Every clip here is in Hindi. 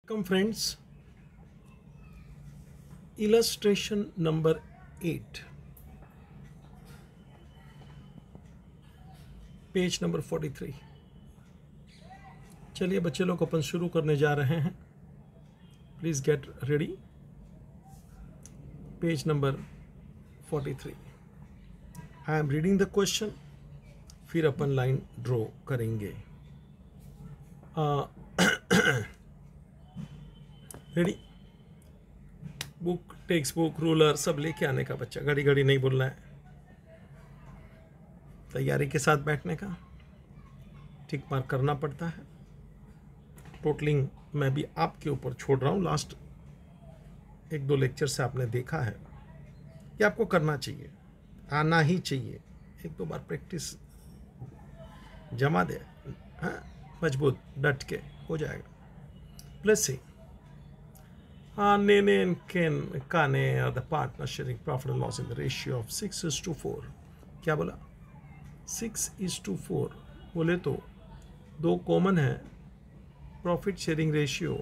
Welcome friends, illustration number 8, page number 43। चलिए बच्चे लोग अपन शुरू करने जा रहे हैं। Please get ready. Page number 43। I am reading the question, फिर अपन लाइन ड्रॉ करेंगे। Ready? Book, text book, ruler सब लेके आने का बच्चा, घड़ी घड़ी नहीं बोलना है, तैयारी के साथ बैठने का। टिक मार्क करना पड़ता है। टोटलिंग मैं भी आपके ऊपर छोड़ रहा हूँ। लास्ट 1-2 लेक्चर से आपने देखा है कि आपको करना चाहिए, आना ही चाहिए। 1-2 बार प्रैक्टिस जमा दे, हाँ, मजबूत डट के हो जाएगा। Plus C Nene and Ken Kane are the partners sharing profit and loss in the ratio of 6:4। क्या बोला? 6:4 बोले तो 2 कॉमन है। प्रॉफिट शेयरिंग रेशियो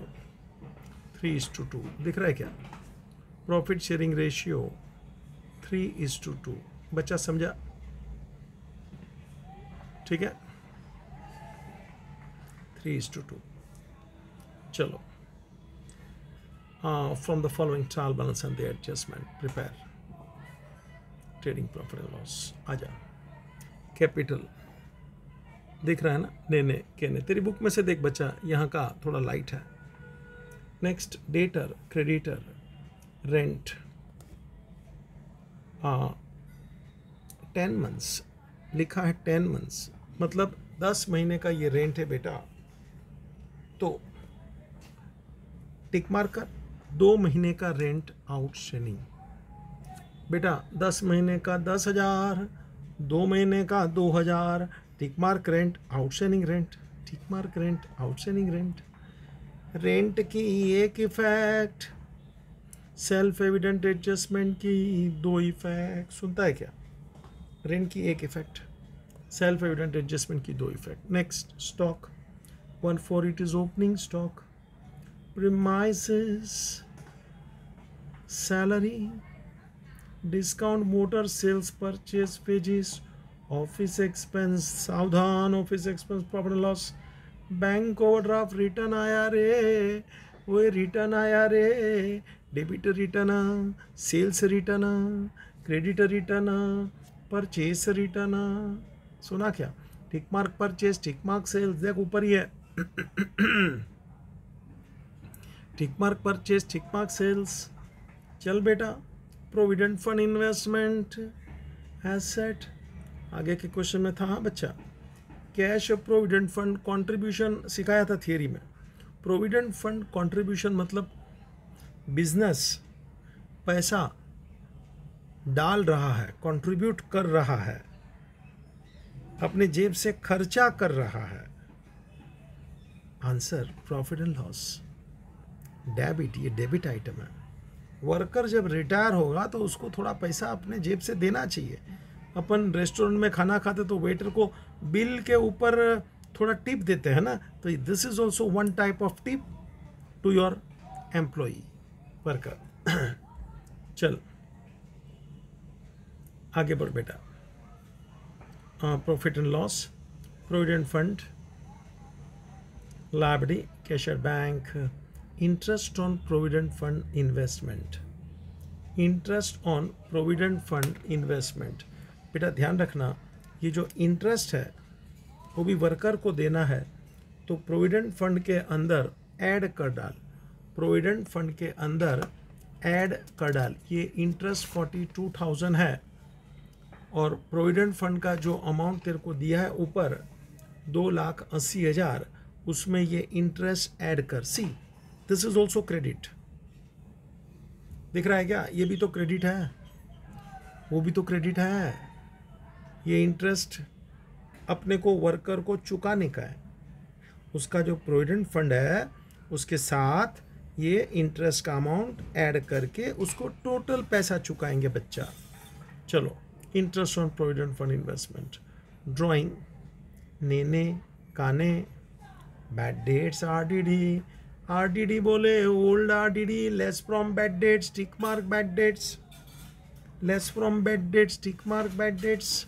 3:2 दिख रहा है क्या? Profit sharing ratio 3:2। बच्चा समझा? ठीक है, 3:2। चलो, from the following trial balance and the adjustment prepare trading profit and loss। आजा, कैपिटल दिख रहा है ना? ने कहने तेरी बुक में से देख बच्चा, यहाँ का थोड़ा लाइट है। Next, debtor, creditor, rent 10 months लिखा है। 10 मंथ्स मतलब 10 महीने का ये रेंट है बेटा। तो टिक मार्क कर। 2 महीने का रेंट आउटस्टैंडिंग बेटा, 10 महीने का 10,000, 2 महीने का 2,000। Tick mark rent outstanding rent, tick mark rent outstanding rent. Rent की एक इफेक्ट, सेल्फ एविडेंट एडजस्टमेंट की 2 इफेक्ट। सुनता है क्या? रेंट की एक इफेक्ट, सेल्फ एविडेंट एडजस्टमेंट की 2 effect. Next, stock 148 is opening stock, premises, salary, discount, motor sales, purchase, wages, office expense, सावधान, office expense, profit and loss, bank overdraft, return आया रे, वो रिटर्न आया रे, debit return, sales return, credit return, purchase return. सुना क्या? Tick mark purchase, tick mark sales, देख ऊपर ही है। Tick mark purchase, tick mark sales. चल बेटा, प्रोविडेंट फंड इन्वेस्टमेंट एसेट आगे के क्वेश्चन में था। हाँ बच्चा, कैश प्रोविडेंट फंड कंट्रीब्यूशन सिखाया था थियरी में। प्रोविडेंट फंड कंट्रीब्यूशन मतलब बिजनेस पैसा डाल रहा है, कंट्रीब्यूट कर रहा है, अपने जेब से खर्चा कर रहा है। Answer profit and loss, debit. ये डेबिट आइटम है। वर्कर जब रिटायर होगा तो उसको थोड़ा पैसा अपने जेब से देना चाहिए। अपन रेस्टोरेंट में खाना खाते तो वेटर को बिल के ऊपर थोड़ा टिप देते हैं ना, तो this is also one type of tip to your employee worker. चल आगे बढ़ बेटा। Profit and loss, provident fund, liability, cashier bank, interest on provident fund investment, interest on provident fund investment. बेटा ध्यान रखना, ये जो इंटरेस्ट है वो भी वर्कर को देना है, तो प्रोविडेंट फंड के अंदर ऐड कर डाल, प्रोविडेंट फंड के अंदर ऐड कर डाल। ये इंटरेस्ट 42,000 है और प्रोविडेंट फंड का जो अमाउंट तेरे को दिया है ऊपर 2,80,000, उसमें ये इंटरेस्ट ऐड कर। सी, दिस इज ऑल्सो क्रेडिट। दिख रहा है क्या? ये भी तो क्रेडिट है, वो भी तो क्रेडिट है। ये इंटरेस्ट अपने को वर्कर को चुकाने का है। उसका जो प्रोविडेंट फंड है उसके साथ ये इंटरेस्ट का अमाउंट ऐड करके उसको टोटल पैसा चुकाएंगे बच्चा। चलो, interest on provident fund investment, drawing, नेने काने, बैड डेट्स, RDD, RDD बोले, old RDD, less from bad debts, tick mark bad debts, less from bad debts, tick mark bad debts.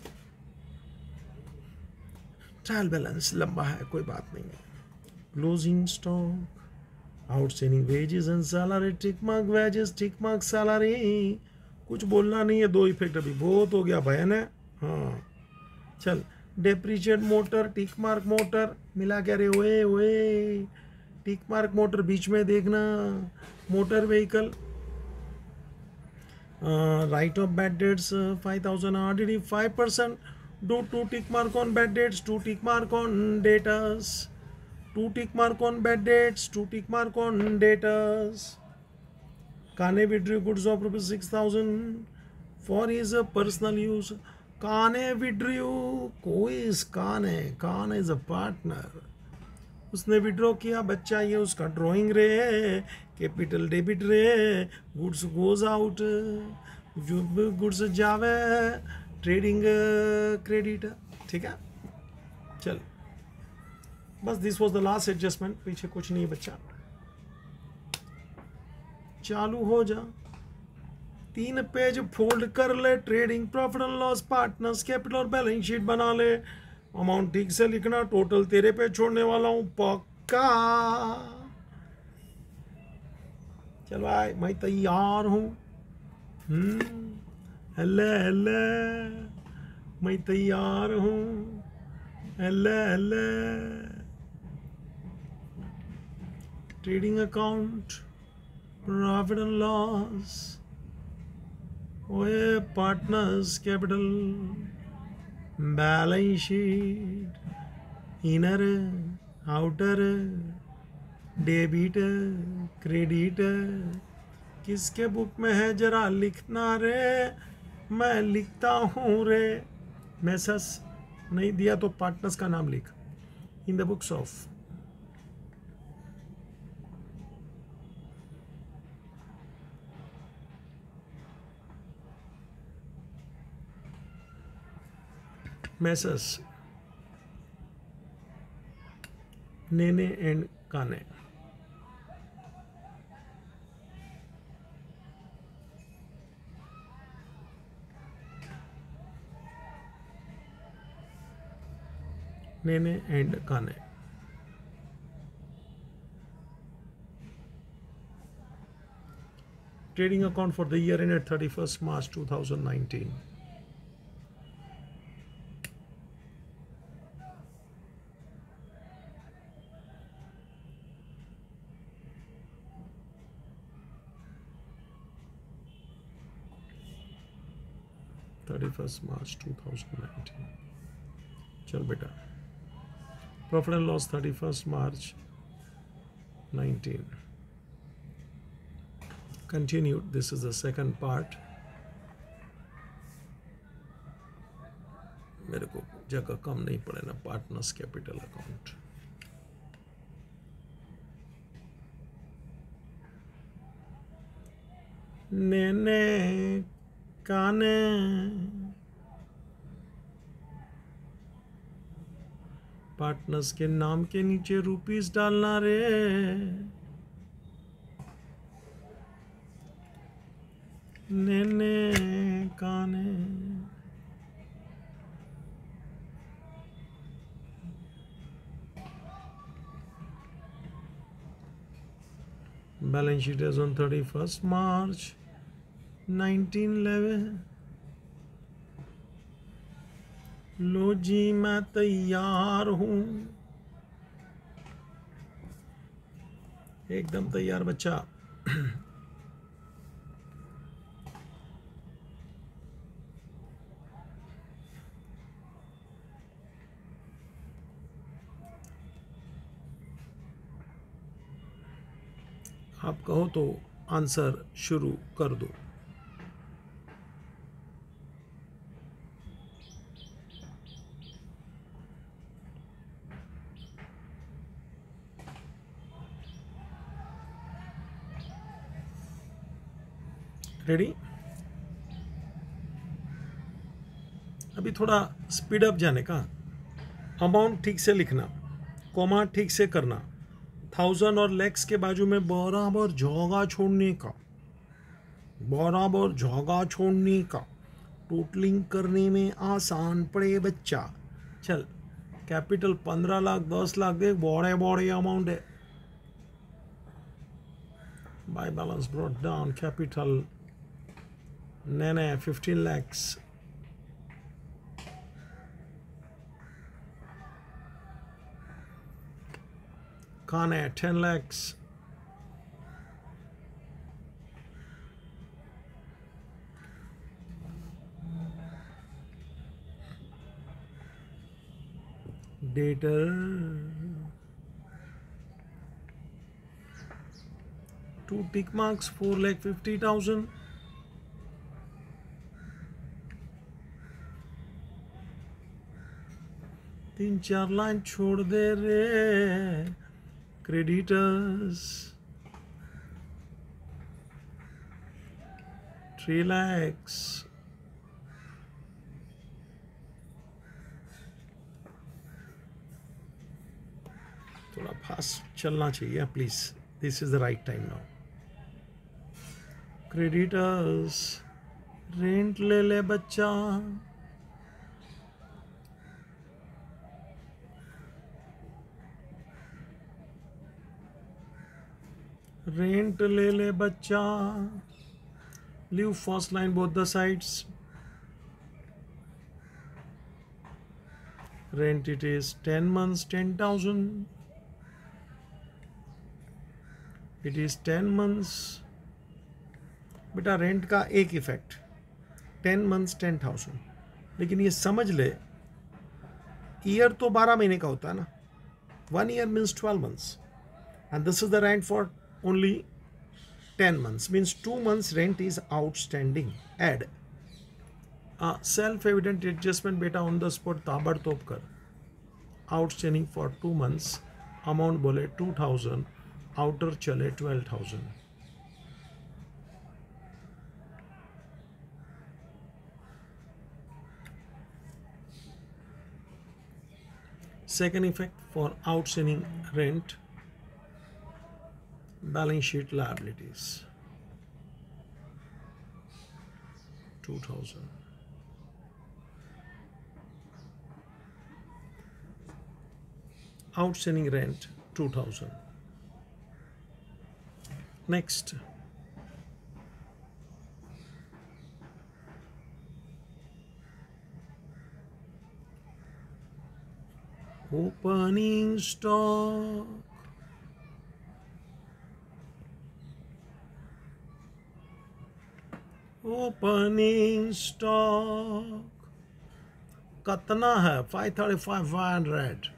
Trial balance लंबा है, कोई बात नहीं है। Closing stock, outstanding wages and salary, tick mark wages, tick mark salary. कुछ बोलना नहीं है, दो इफेक्ट अभी बहुत हो गया बहन है। हाँ चल, depreciate motor, tick mark motor मिला क्या रे, ओए ओए, टिक मार्क मोटर बीच में देखना, motor vehicle, right of bad debts 5000 RDD 5%, do 2 tick mark on bad dates, 2 tick mark on datas, 2 tick mark on bad dates, 2 tick mark on datas. Kane withdrew goods of rupees 6000 for his personal use. Kane withdrew, who is Kane? Kane is a partner. उसने विड्रॉ किया, बच्चा ये उसका ड्राइंग रे, कैपिटल डेबिट रे, गुड्स गोज आउट, जो गुड्स जावे ट्रेडिंग क्रेडिट। ठीक है, चल बस this was the last adjustment, पीछे कुछ नहीं बच्चा। चालू हो जा, 3 पेज फोल्ड कर ले, trading profit and loss, partners capital और बैलेंस शीट बना ले। अमाउंट ठीक से लिखना, टोटल तेरे पे छोड़ने वाला हूं पक्का। चल भाई, मैं तैयार हूं। हल्ले हल्ले, मैं तैयार हूं। हल्ले हल्ले, trading account, profit and loss, ओए partners capital, balance sheet, inner outer, debit credit, किसके बुक में है जरा लिखना रे, मैं लिखता हूँ रे। मैसेस नहीं दिया तो पार्टनर्स का नाम लिख, in the books of messrs Nene and Kane. Nene and Kane, trading account for the year ended 31st March 2019. March 2019. चल बेटा, profit and loss 31st March 19. Continued. This is the second part. मेरे को जगह कम नहीं पड़े ना, पार्टनर्स कैपिटल अकाउंट। नेने काने, पार्टनर्स के नाम के नीचे रुपीस डालना रे। नेने काने, balance sheet is on 31st March 1911. लो जी, मैं तैयार हूं, एकदम तैयार बच्चा। आप कहो तो आंसर शुरू कर दो। रेडी? अभी थोड़ा स्पीड अप जाने का, अमाउंट ठीक से लिखना, कॉमा ठीक से करना, 1000 और लैक्स के बाजू में बराबर जगह छोड़ने का, बराबर जगह छोड़ने का, टोटलिंग करने में आसान पड़े बच्चा। चल कैपिटल 15 लाख 10 लाख देख, बड़े बड़े अमाउंट है। By balance brought down capital, नहीं 15 lakhs, कौन है 10 lakhs, डेटर 2 tick marks 4,50,000, तीन चार लाइन छोड़ दे रे। क्रेडिटर्स 3 lakhs, थोड़ा फास्ट चलना चाहिए please, this is the right time now. Creditors rent ले ले बच्चा, रेंट ले ले बच्चा, leave first line both the sides, rent it is 10 months 10,000, it is 10 months। बेटा रेंट का एक इफेक्ट 10 months 10,000, लेकिन ये समझ ले ईयर तो 12 महीने का होता है ना, 1 year means 12 months and this is the rent for only 10 months, means 2 months rent is outstanding। add self evident adjustment बेटा on the spot ताबड़तोड़ कर, outstanding for 2 months, amount बोले 2,000, outer चले 12,000। second effect for outstanding rent, balance sheet liabilities 2,000, outstanding rent 2,000। next opening stock, opening stock कितना है 535 500,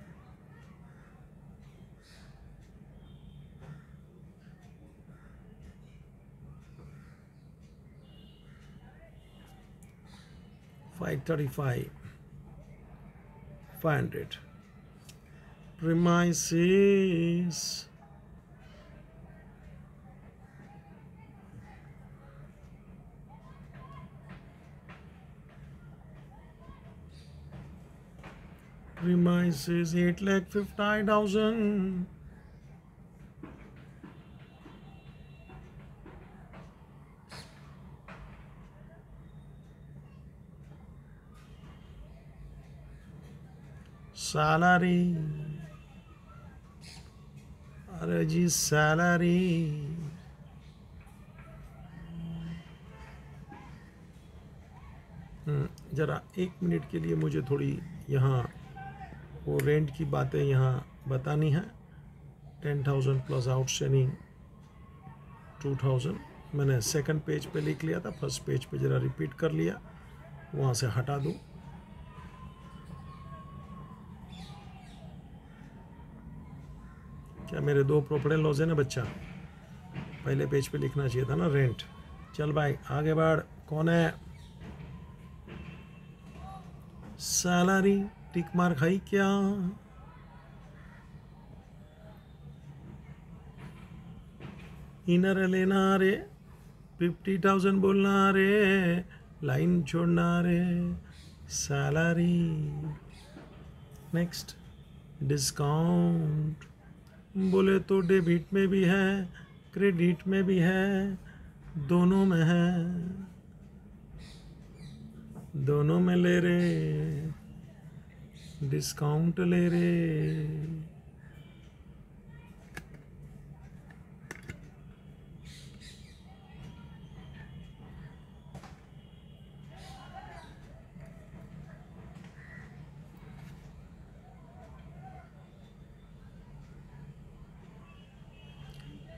$535 500। premises premises 8,50,000, salary, अरे जी सैलरी, जरा 1 मिनट के लिए मुझे थोड़ी यहाँ वो रेंट की बातें यहाँ बतानी है। 10,000 प्लस आउटस्टैंडिंग 2,000, मैंने सेकंड पेज पे लिख लिया था, फर्स्ट पेज पे जरा रिपीट कर लिया, वहाँ से हटा दूँ। क्या मेरे 2 प्रोफेशनल लॉज है ना बच्चा, पहले पेज पे लिखना चाहिए था ना रेंट। चल भाई आगे बढ़, कौन है सैलरी, टिक मार्क है क्या, इनर लेना रे, 50,000 बोलना रे, लाइन छोड़ना रे, सैलरी। नेक्स्ट डिस्काउंट बोले तो डेबिट में भी है, क्रेडिट में भी है, दोनों में है, दोनों में ले रहे, डिस्काउंट ले रहे।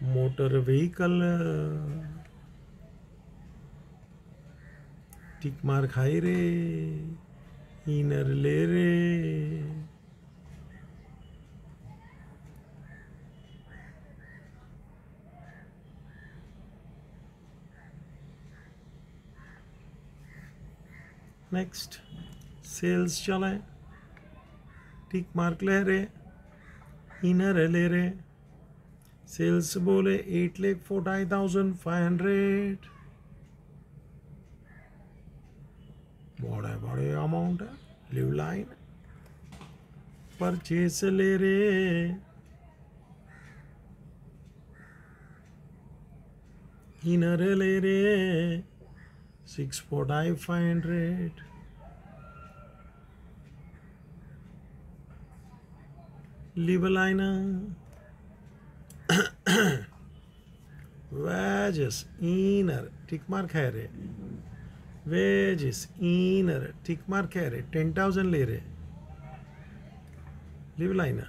मोटर व्हीकल टिक मार खाई रे, इनर ले रे। नेक्स्ट सेल्स चले, टिक मार्क ले रे, इनर ले रे। सेल्स बोले 8,40,500, बड़े बड़े अमाउंट है। लिव लाइन परचेस ले रे, इनर ले रे 6,45,500। Live line wages inner tick mark है रे, वेजेस इनर टिक मार्क है रे, 10,000 ले रे। Live line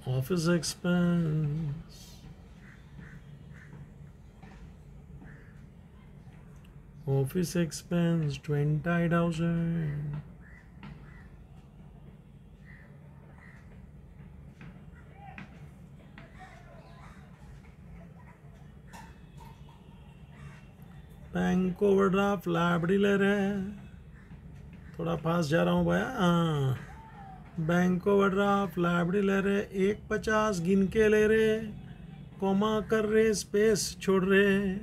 office expense, office expense 20,000। Bank overdraft library ले रहे हैं, थोड़ा फास्ट जा रहा हूँ भैया। हाँ, बैंक ओवरड्राफ्ट लाइब्रेरी ले रहे, 1,50 गिन के ले रहे, कॉमा कर रहे, स्पेस छोड़ रहे,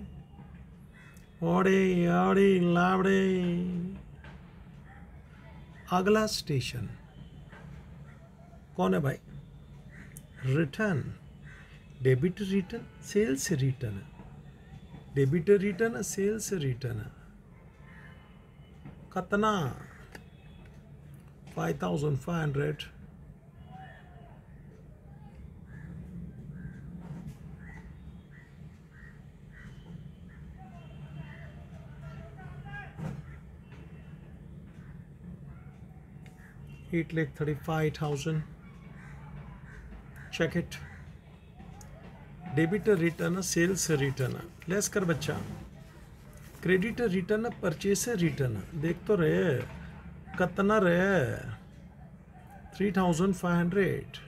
ओड़े ओड़े लावड़े। अगला स्टेशन कौन है भाई? Return, debit return, sales return, debit return, sales return. कितना? 5,500। $8,35,000। Check it. Debit return, sales return, less कर बच्चा। क्रेडिट रिटर्न, परचेस रिटर्न, देख तो रहे कितना रहे, 3,500।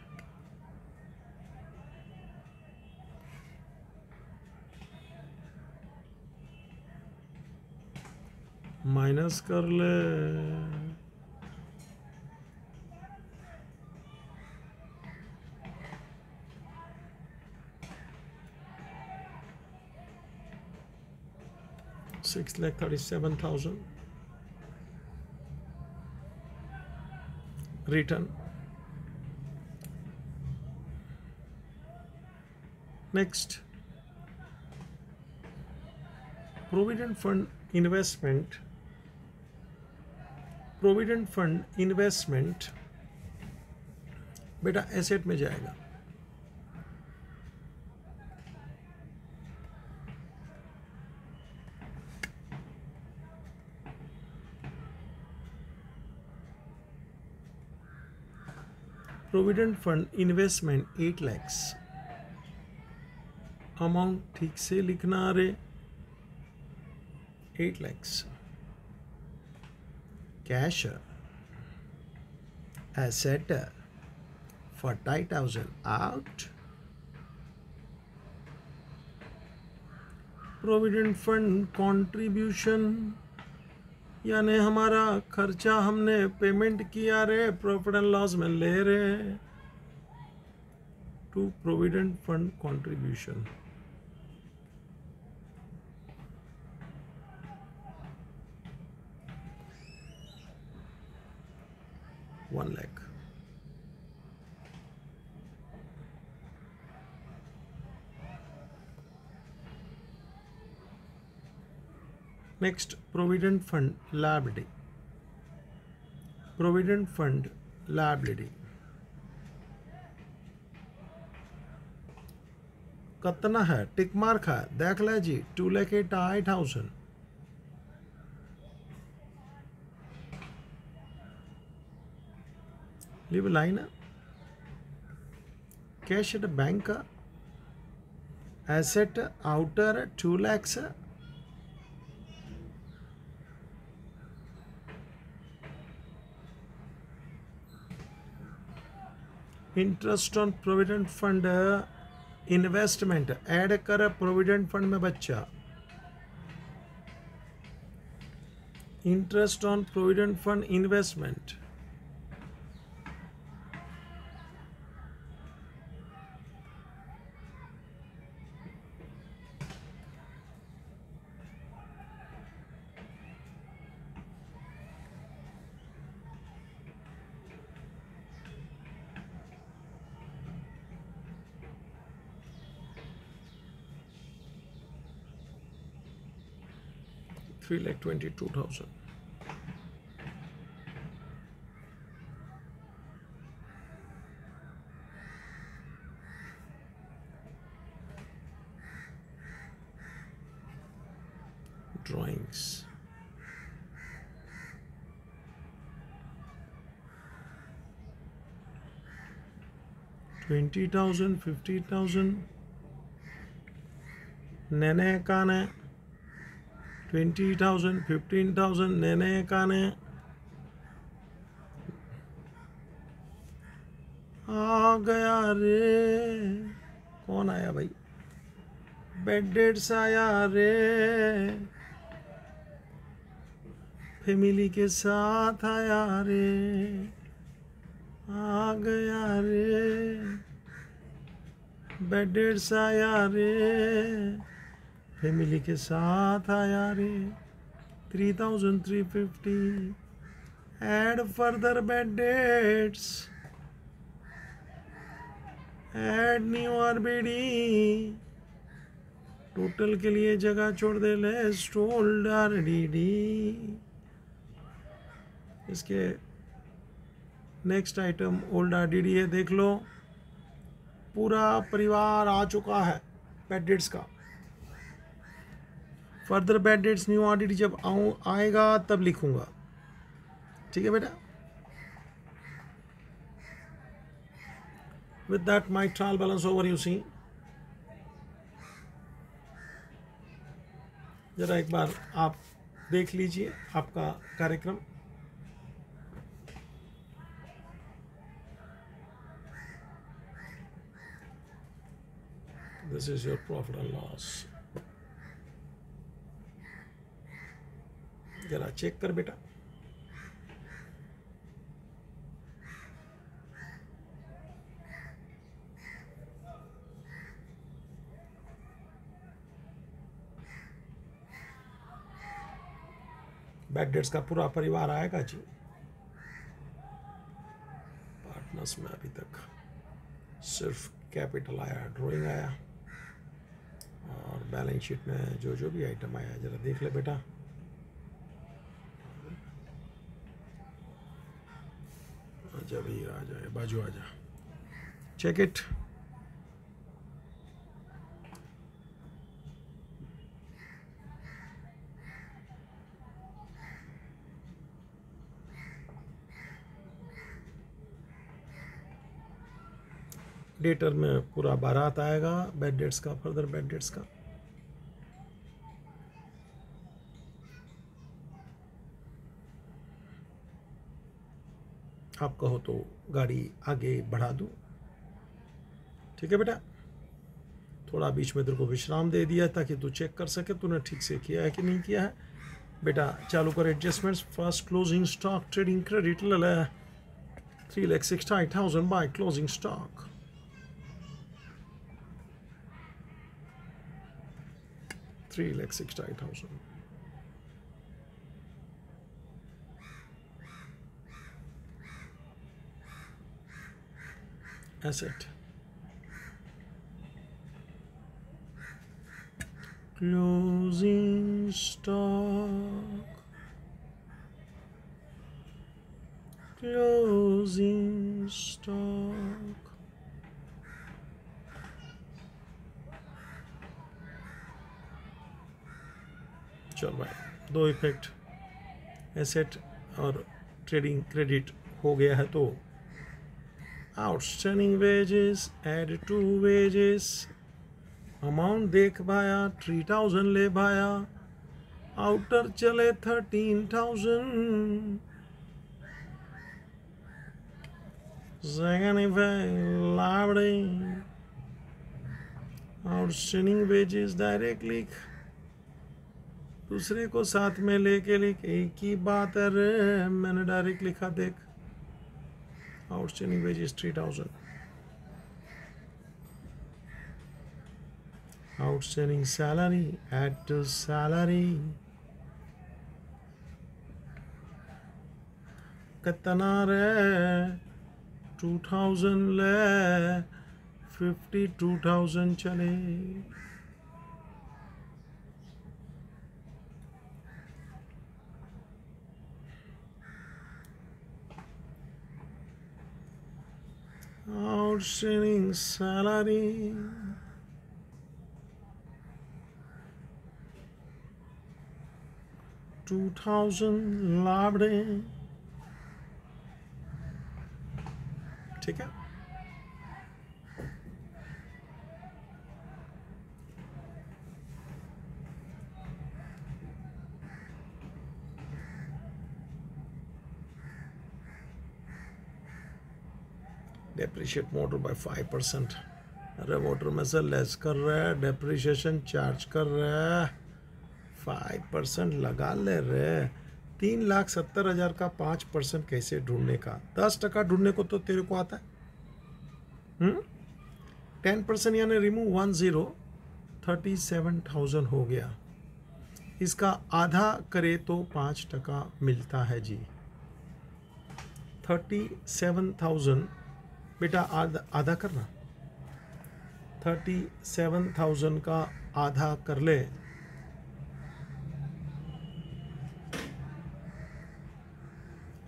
माइनस कर ले, $6,37,000 return. Next, provident fund investment. Provident fund investment बेटा एसेट में जाएगा। Provident fund investment 8 lakh. Amount ठीक से लिखना रे, 8 lakh. Cash asset 40,000 out. Provident fund contribution यानी हमारा खर्चा हमने पेमेंट किया रे, प्रॉफिट एंड लॉस में ले रहे to provident fund contribution. 1 lakh. Next, provident fund liability. Provident fund liability. कितना है? टिक मार्क है, देख ले जी, 2,88,000. Leave a line. Cash at bank. Asset outer 2 lakhs. Interest on provident fund investment add कर प्रोविडेंट फंड में बच्चा. Interest on provident fund investment. $3,22,000. Drawings. $20,000, $50,000. Nene kane. 20,000, 15,000. Nene kane. आ गया रे. कौन आया भाई? बेड डेट्स आया रे. फैमिली के साथ आया रे. आ गया रे. बेड डेट्स आया रे. फैमिली के साथ आया रे. 3,350. Add further bed dates. Add new RBD. Total के लिए जगह छोड़ दे लेस्ट ओल्ड RDD. इसके नेक्स्ट आइटम ओल्ड RDD है, देख लो. पूरा परिवार आ चुका है बेड डेट्स का. Further bad debts new RDD जब आएगा तब लिखूंगा. ठीक है बेटा. With that, my trial balance over, you see. जरा एक बार आप देख लीजिए आपका कार्यक्रम. This is your profit and loss. जरा चेक कर बेटा. बैड डेट्स का पूरा परिवार आएगा जी. पार्टनर्स में अभी तक सिर्फ कैपिटल आया, ड्राइंग आया, और बैलेंस शीट में जो जो भी आइटम आया जरा देख ले बेटा. आजा भैया, आ जाए बाजू, आ जा. Check it. डेटर में पूरा बारात आएगा बेड डेट्स का, फर्दर बेड डेट्स का. आप कहो तो गाड़ी आगे बढ़ा दूं. ठीक है बेटा. थोड़ा बीच में तेरे को विश्राम दे दिया ताकि तू चेक कर सके तूने ठीक से किया है कि नहीं किया है. बेटा चालू कर adjustments. First closing stock trading credit ले ले 3,68,000 by closing stock. $3,68,000. asset. Closing stock. Closing stock. चल भाई, दो इफेक्ट एसेट और ट्रेडिंग क्रेडिट हो गया है। तो outstanding wages add to wages, amount देख भाया 3000 ले भाया, आउटर चले 13,000, सेकंड इफेक्ट लावड़े आउटस्टैंडिंग वेजेस डायरेक्ट लिख, दूसरे को साथ में लेके लिख, एक ही बात है रे, मैंने डायरेक्ट लिखा देख, outstanding wages 3000, outstanding salary add to salary, कितना रे 2000 ले 52,000 चले, outstanding salary, $2,000 लाभड़े, ठीक है। डेप्रिशिएट मोटर बाय 5%, अरे मोटर में से लेस कर रहा है, डेप्रिशिएशन चार्ज कर रहा है, 5% लगा ले रहे। 3,70,000 का 5% कैसे ढूंढने का? 10% ढूंढने को तो तेरे को आता है। 10% यानी रिमूव 10, 37,000 हो गया। इसका आधा करे तो 5% मिलता है जी। 37,000 बेटा आधा करना, 37,000 का आधा कर ले,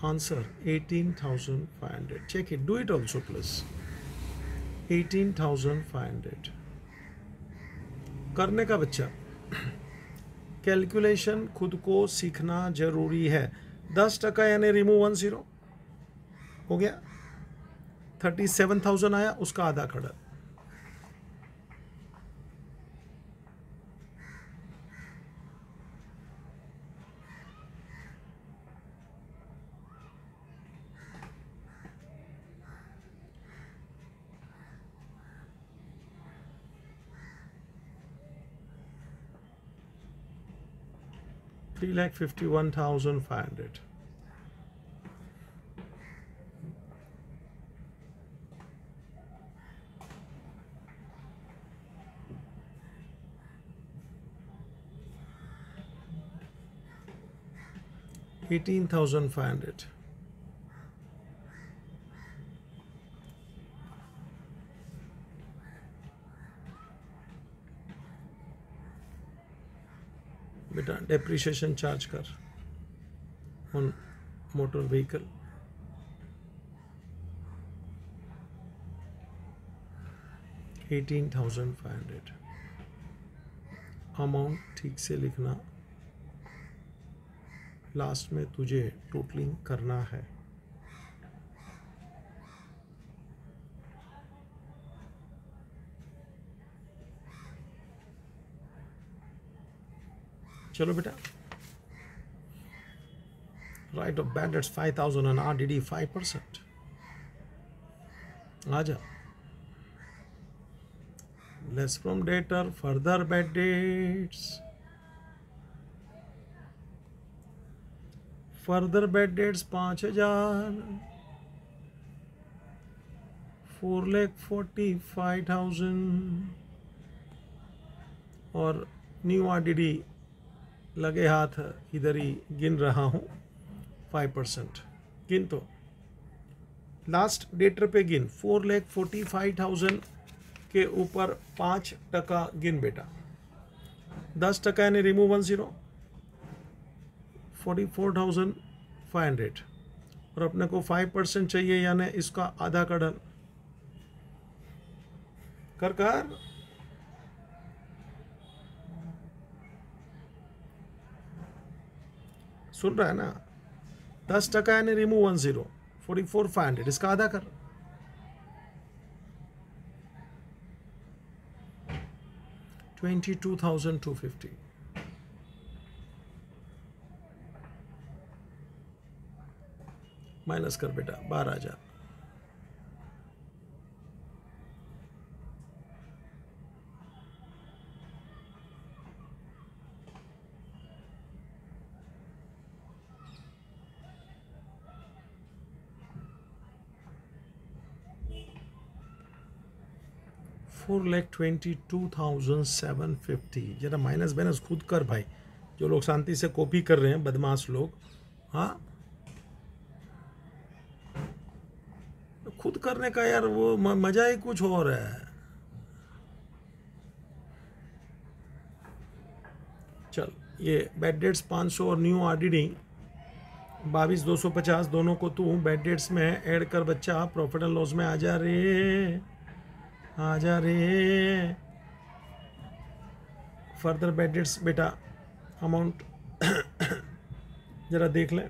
answer 18,500। Check it, do it also please. 18,500 करने का बच्चा, कैलकुलेशन खुद को सीखना जरूरी है। 10% यानी रिमूव 10 हो गया, 37,000 आया, उसका आधा खड़ा। $3,51,500। $18,500। बेटा डेप्रिसिएशन चार्ज कर ऑन मोटर व्हीकल, $18,500। अमाउंट ठीक से लिखना, लास्ट में तुझे टोटलिंग करना है। चलो बेटा, right of bad debts 5,000 and RDD 5%। आजा, less from debtor, further bad debts, further bad debts 5,000, 4,45,000 और न्यू RDD लगे हाथ इधर ही गिन रहा हूँ 5%। गिन तो लास्ट डेटर पे गिन, 4,45,000 के ऊपर 5% गिन बेटा, 10% यानी रिमूव 10, 44,500, और अपने को 5% चाहिए यानी इसका आधा का डन कर सुन रहा है ना, 10% यानी रिमूव 10, 44,500, इसका आधा कर, 22,250, माइनस कर बेटा, 12,000, $4,22,750। जरा माइनस माइनस खुद कर भाई, जो लोग शांति से कॉपी कर रहे हैं, बदमाश लोग, हाँ खुद करने का यार वो मजा ही कुछ और है। चल ये बैड डेट्स 500 और न्यू आरडीडी 22,250 दोनों को तू बैड डेट्स में ऐड कर बच्चा, प्रॉफिट एंड लॉस में आ जा रे, आ जा रे। फर्दर बैड डेट्स बेटा अमाउंट जरा देख लें,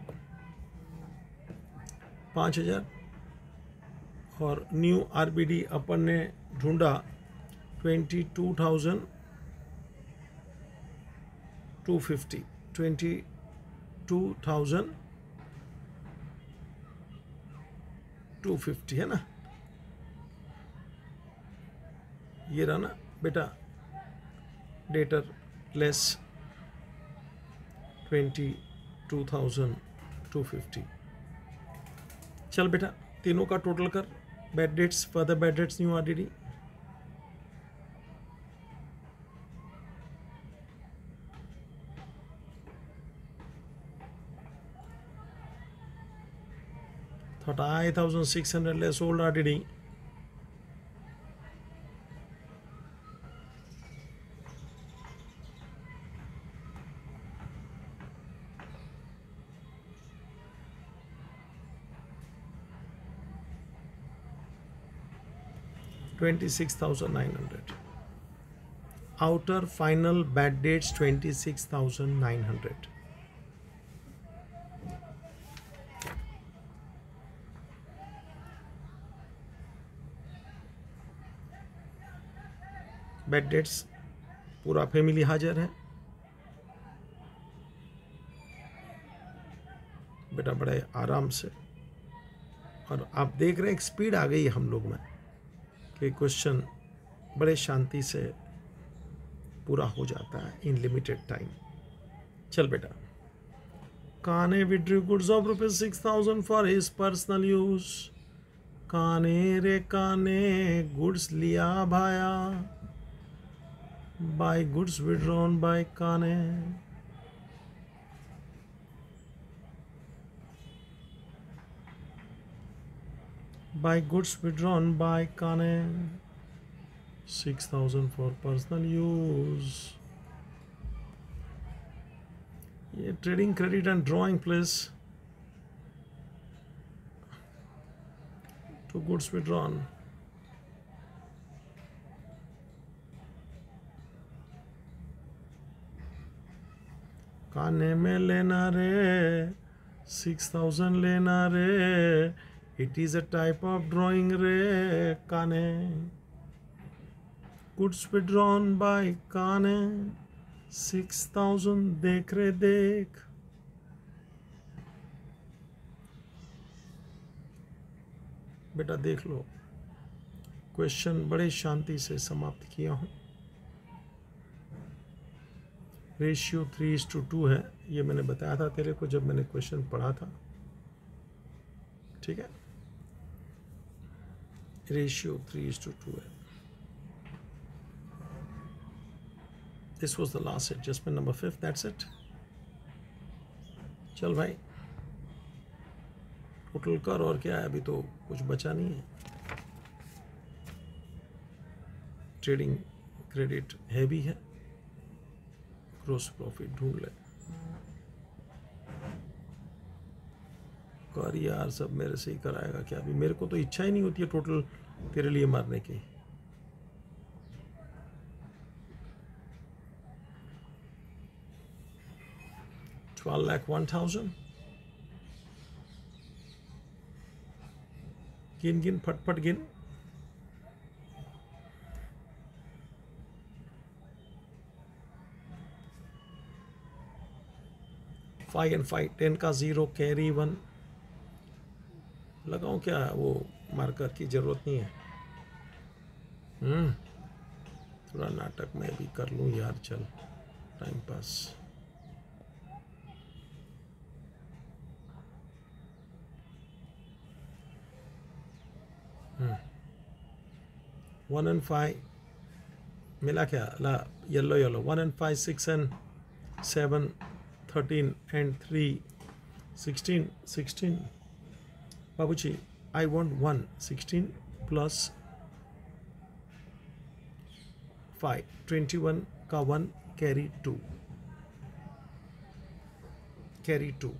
5,000, और न्यू आरबीडी अपन ने ढूंढा 22,250, 22,250 है ना, ये रहा ना बेटा, डेटर लेस 22,250। चल बेटा तीनों का टोटल कर, bad debts, further bad debts, new RDD, $5,600 less old RDD, $26,900. Outer final bad dates 26,900. Bad debts पूरा फैमिली हाजिर है बेटा, बड़े आराम से, और आप देख रहे हैं एक स्पीड आ गई है हम लोग में कि क्वेश्चन बड़े शांति से पूरा हो जाता है इन लिमिटेड टाइम। चल बेटा, काने withdrew goods of ₹6,000 for his personal use, काने रे काने गुड्स लिया भाया, by goods withdrawn by Kane, by goods withdrawn by Kane, 6,000 for personal use. ये trading credit and drawing please to goods withdrawn, काने में लेना रे, 6,000 लेना रे, it is a type of drawing रे काने, गुड्स विड्रॉन बाय काने, 6,000 देख रे देख। बेटा देख लो, क्वेश्चन बड़े शांति से समाप्त किया हूँ। रेशियो 3:2 है, ये मैंने बताया था तेरे को जब मैंने क्वेश्चन पढ़ा था, ठीक है, रेशियो 3:2 है। This was the last adjustment number 5, that's it. चल भाई टोटल कर और क्या है, अभी तो कुछ बचा नहीं है। ट्रेडिंग क्रेडिट है भी है, ग्रॉस प्रॉफिट ढूंढ ले। कर यार, सब मेरे से ही कराएगा क्या? अभी मेरे को तो इच्छा ही नहीं होती है टोटल तेरे लिए मारने की। $12,01,000। गिन गिन, फटफट गिन। फाइव एंड फाइव, 10 का 0, कैरी 1। लगाऊं क्या? वो मार्कर की जरूरत नहीं है। थोड़ा नाटक मैं भी कर लूं यार, चल time pass. One and five मिला क्या? ला, yellow yellow. 1 and 5, 6 and 7, 13 and 3, 16, 16। बाबूजी, I want 1, 16 plus 5, 21 का 1, carry 2, carry 2,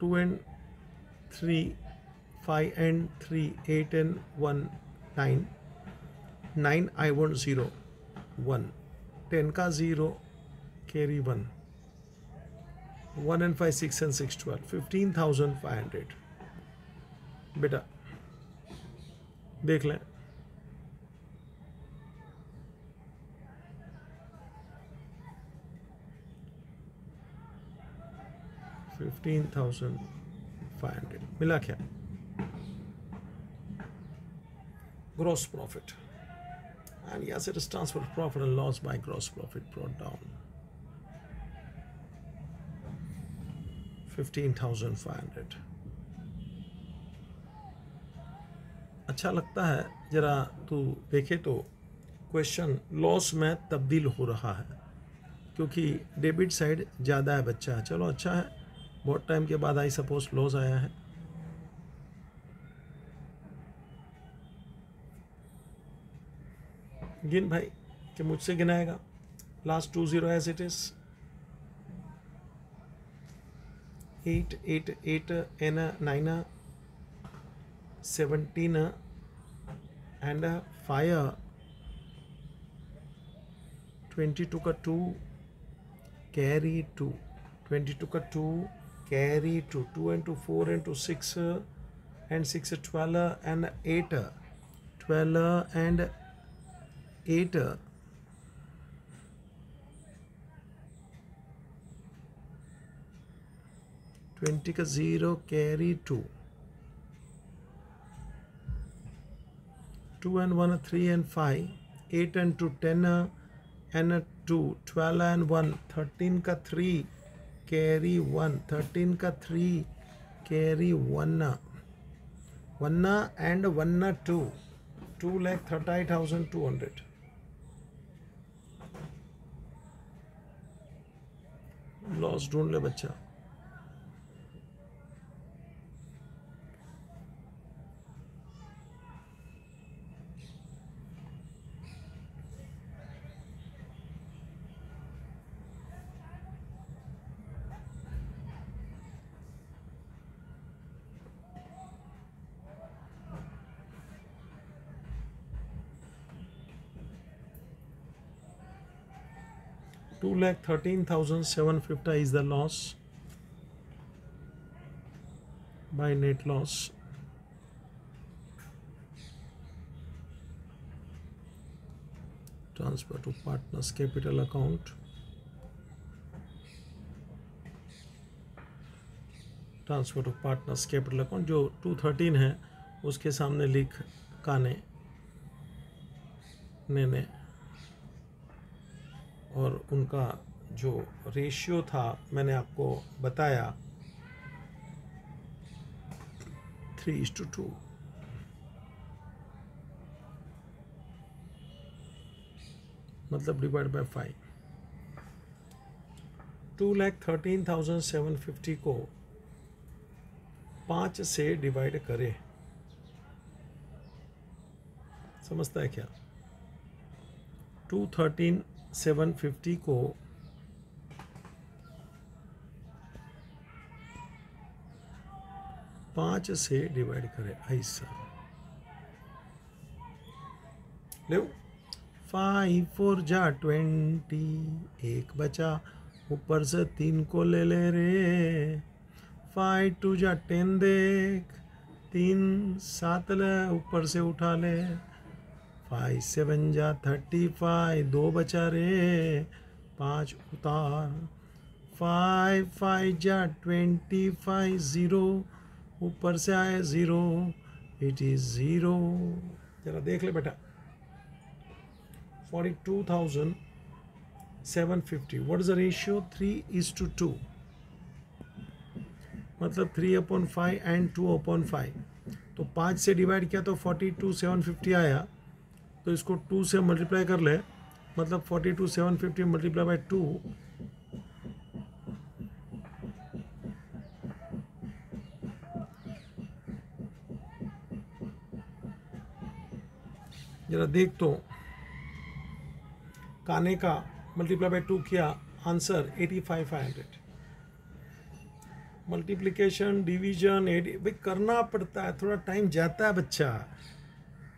2 and 3, 5 and 3, 8 and 1, 9, 9 I want 0, 1, 10 का 0, कैरी 1, 1 and 5, 6 and 6, 12, 15,500। बेटा देख लें। $15,500 मिला क्या? Gross profit, and yes, it is transfer profit and loss by gross profit brought down 15,500। अच्छा लगता है जरा तू देखे तो क्वेश्चन लॉस में तब्दील हो रहा है, क्योंकि डेबिट साइड ज़्यादा है बच्चा। चलो अच्छा है, बहुत टाइम के बाद आई सपोज लॉस आया है। गिन भाई कि मुझसे गिनाएगा। Last 20 as it is. 8, 8, 8 and 9, 17 and 5, 22 का 2, कैरी 2, 22 का 2, carry 2, 2 and 2, 4 and 2, 6 and 6, 12 and 8, 12 and 8, 20 का 0, carry 2, 2 and 1, 3 and 5, 8 and 2, 10 and 2, 12 and 1, 13 का 3, कैरी 1, 13 का 3, कैरी 1, 1 and 1, 2, 2,38,200। लॉस ढूंढ ले बच्चा। $2,13,750 is the loss by net loss। Transfer to partners capital account। Transfer to partners capital account. जो 213 है उसके सामने लिख काने ने और उनका जो रेशियो था मैंने आपको बताया 3:2, मतलब डिवाइड बाय 5। 2,13,750 को 5 से डिवाइड करे, समझता है क्या? 213,750 को 5 से डिवाइड करे, ऐसा ले। 5 4 जा 20, एक बचा, ऊपर से 3 को ले ले रे। 5 2 जा 10 देख, 3 7 ले, ऊपर से उठा ले। 5 7 जा 35, 2 बचा रे, 5 उतार। 5 5 जा 25, 0 ऊपर से आए 0, इट इज 0। जरा देख ले बेटा, 42,750, व्हाट इज द रेशियो? 3:2, मतलब 3/5 एंड 2/5। तो 5 से डिवाइड किया तो 42,750 आया, तो इसको 2 से मल्टीप्लाई कर ले, मतलब 42,750 मल्टीप्लाई बाय 2, जरा देख तो, काने का मल्टीप्लाई बाय 2 किया, आंसर 85,500। मल्टीप्लिकेशन डिवीजन भाई करना पड़ता है, थोड़ा टाइम जाता है बच्चा।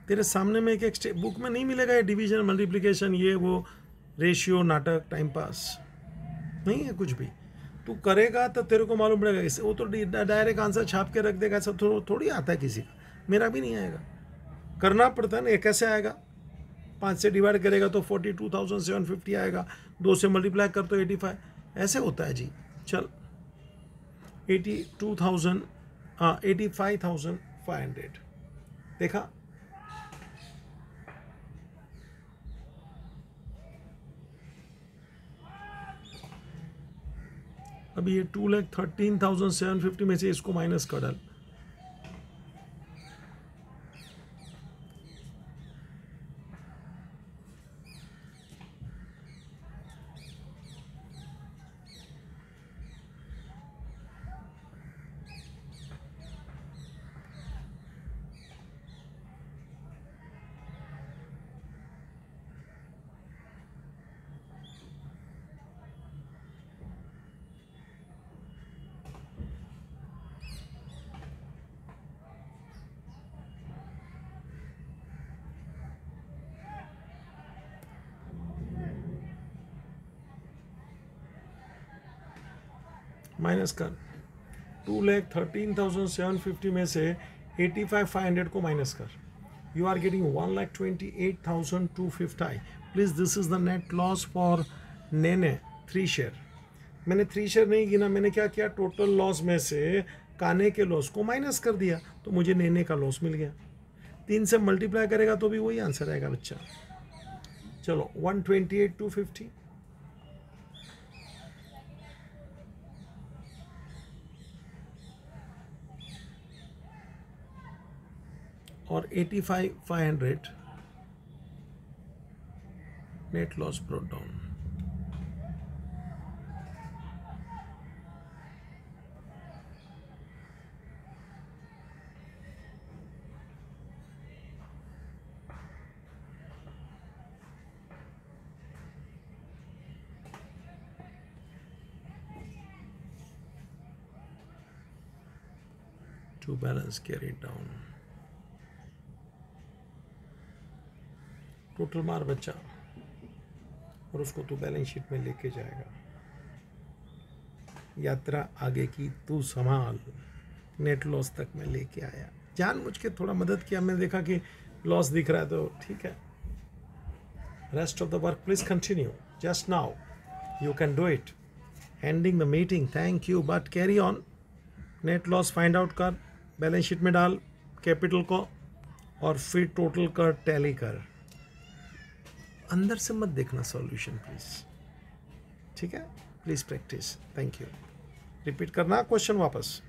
तेरे सामने में एक स्टेप बुक में नहीं मिलेगा ये डिवीजन मल्टीप्लिकेशन, ये वो रेशियो नाटक टाइम पास नहीं है कुछ भी। तू करेगा तो तेरे को मालूम पड़ेगा। इसे वो तो डायरेक्ट आंसर छाप के रख देगा, ऐसा थोड़ी आता है किसी का, मेरा भी नहीं आएगा, करना पड़ता है ना। ये कैसे आएगा? 5 से डिवाइड करेगा तो 42,750 आएगा, 2 से मल्टीप्लाई कर तो 85, ऐसे होता है जी। चल 85,500 देखा। अभी ये 2,13,750 में से इसको माइनस कर डाल, माइनस कर। 2,13,750 में से 85,500 को माइनस कर, you are getting 1,28,250। Please this is the net loss for Nene 3 share. मैंने 3 शेयर नहीं गिना, मैंने क्या किया, टोटल लॉस में से काने के लॉस को माइनस कर दिया, तो मुझे नेने का लॉस मिल गया। 3 से मल्टीप्लाई करेगा तो भी वही आंसर आएगा बच्चा। चलो 128,250 और 85,500 net loss brought down. To balance carry down, total मार बच्चा, और उसको तू बैलेंस शीट में लेके जाएगा। यात्रा आगे की तू संभाल। नेट लॉस तक मैं लेके आया, जानबूझ के थोड़ा मदद किया, मैंने देखा कि लॉस दिख रहा है तो ठीक है। Rest of the work please continue, just now you can do it. Ending the meeting, thank you, but carry on. Net loss find out कर, बैलेंस शीट में डाल कैपिटल को, और फिर टोटल कर, टैली कर। अंदर से मत देखना सॉल्यूशन प्लीज, ठीक है? Please practice. Thank you. Repeat करना क्वेश्चन वापस।